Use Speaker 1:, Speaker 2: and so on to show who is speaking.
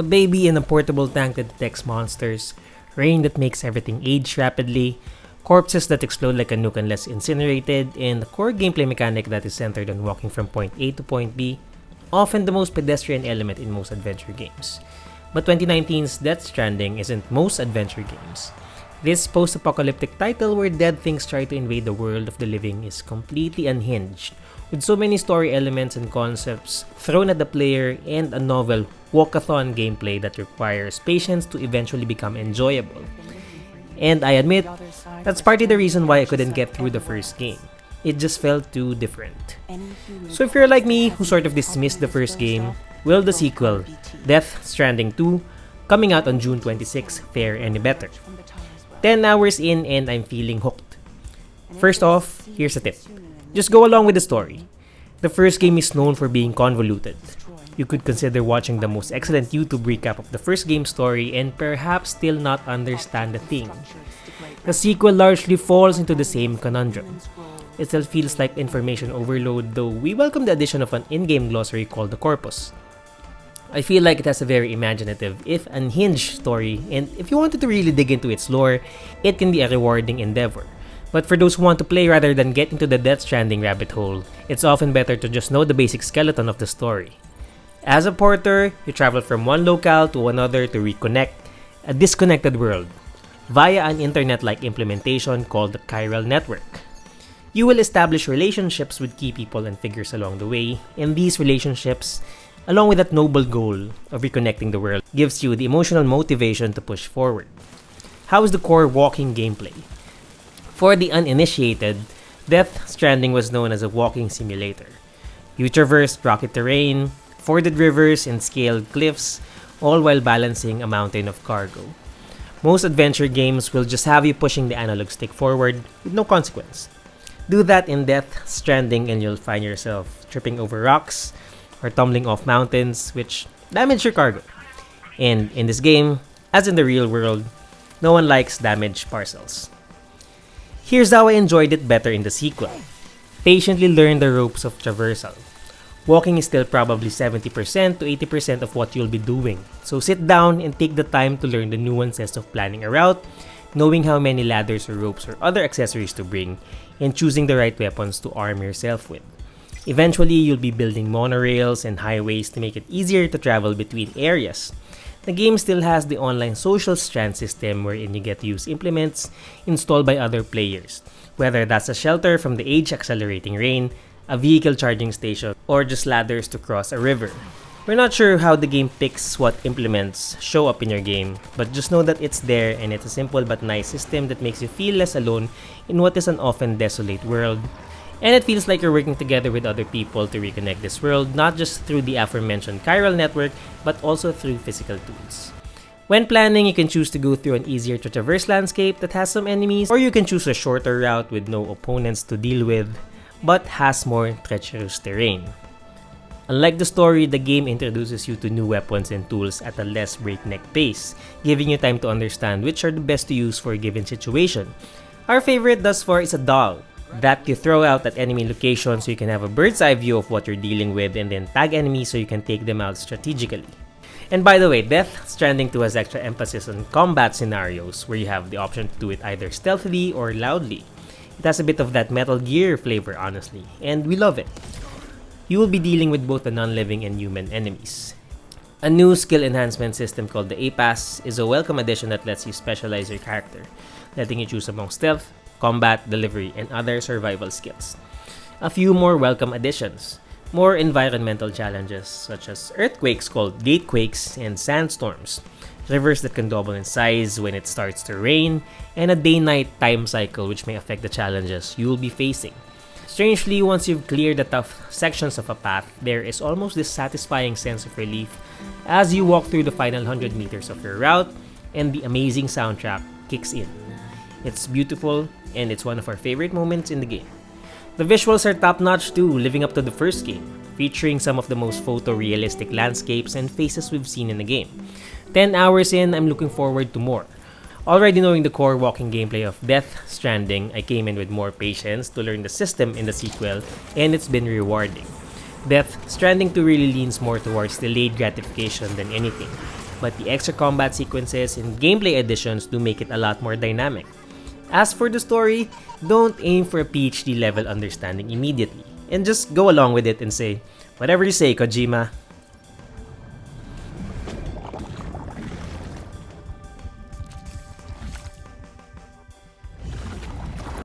Speaker 1: A baby in a portable tank that detects monsters, rain that makes everything age rapidly, corpses that explode like a nuke unless incinerated, and a core gameplay mechanic that is centered on walking from point A to point B, often the most pedestrian element in most adventure games. But 2019's Death Stranding isn't most adventure games. This post-apocalyptic title where dead things try to invade the world of the living is completely unhinged, with so many story elements and concepts thrown at the player and a novel walkathon gameplay that requires patience to eventually become enjoyable. And I admit, that's partly the reason why I couldn't get through the first game. It just felt too different. So if you're like me who sort of dismissed the first game, will the sequel, Death Stranding 2, coming out on June 26, fare any better? 10 hours in and I'm feeling hooked. First off, here's a tip. Just go along with the story. The first game is known for being convoluted. You could consider watching the most excellent YouTube recap of the first game's story and perhaps still not understand the thing. The sequel largely falls into the same conundrum. It still feels like information overload, though we welcome the addition of an in-game glossary called the Corpus. I feel like it has a very imaginative, if unhinged story, and if you wanted to really dig into its lore, it can be a rewarding endeavor. But for those who want to play rather than get into the Death Stranding rabbit hole, it's often better to just know the basic skeleton of the story. As a porter, you travel from one locale to another to reconnect a disconnected world via an internet-like implementation called the chiral network. You will establish relationships with key people and figures along the way, and these relationships, along with that noble goal of reconnecting the world, gives you the emotional motivation to push forward. How is the core walking gameplay? For the uninitiated, Death Stranding was known as a walking simulator. You traversed rocky terrain, forded rivers, and scaled cliffs, all while balancing a mountain of cargo. Most adventure games will just have you pushing the analog stick forward with no consequence. Do that in Death Stranding and you'll find yourself tripping over rocks or tumbling off mountains, which damage your cargo. And in this game, as in the real world, no one likes damaged parcels. Here's how I enjoyed it better in the sequel. Patiently learn the ropes of traversal. Walking is still probably 70% to 80% of what you'll be doing. So sit down and take the time to learn the nuances of planning a route, knowing how many ladders or ropes or other accessories to bring, and choosing the right weapons to arm yourself with. Eventually, you'll be building monorails and highways to make it easier to travel between areas. The game still has the online social Strand system wherein you get to use implements installed by other players, whether that's a shelter from the age-accelerating rain, a vehicle charging station, or just ladders to cross a river. We're not sure how the game picks what implements show up in your game, but just know that it's there and it's a simple but nice system that makes you feel less alone in what is an often desolate world. And it feels like you're working together with other people to reconnect this world, not just through the aforementioned chiral network, but also through physical tools. When planning, you can choose to go through an easier to traverse landscape that has some enemies, or you can choose a shorter route with no opponents to deal with, but has more treacherous terrain. Unlike the story, the game introduces you to new weapons and tools at a less breakneck pace, giving you time to understand which are the best to use for a given situation. Our favorite thus far is a dog that you throw out at enemy locations so you can have a bird's eye view of what you're dealing with, and then tag enemies so you can take them out strategically. And by the way, Death Stranding 2 has extra emphasis on combat scenarios where you have the option to do it either stealthily or loudly. It has a bit of that Metal Gear flavor, honestly, and we love it. You will be dealing with both the non-living and human enemies. A new skill enhancement system called the A-Pass is a welcome addition that lets you specialize your character, letting you choose among stealth, combat, delivery, and other survival skills. A few more welcome additions. More environmental challenges such as earthquakes called gatequakes and sandstorms, rivers that can double in size when it starts to rain, and a day-night time cycle which may affect the challenges you'll be facing. Strangely, once you've cleared the tough sections of a path, there is almost this satisfying sense of relief as you walk through the final 100 meters of your route and the amazing soundtrack kicks in. It's beautiful and it's one of our favorite moments in the game. The visuals are top-notch too, living up to the first game, featuring some of the most photorealistic landscapes and faces we've seen in the game. 10 hours in, I'm looking forward to more. Already knowing the core walking gameplay of Death Stranding, I came in with more patience to learn the system in the sequel, and it's been rewarding. Death Stranding 2 really leans more towards delayed gratification than anything. but the extra combat sequences and gameplay additions do make it a lot more dynamic. As for the story, don't aim for a PhD level understanding immediately, and just go along with it and say, "Whatever you say, Kojima."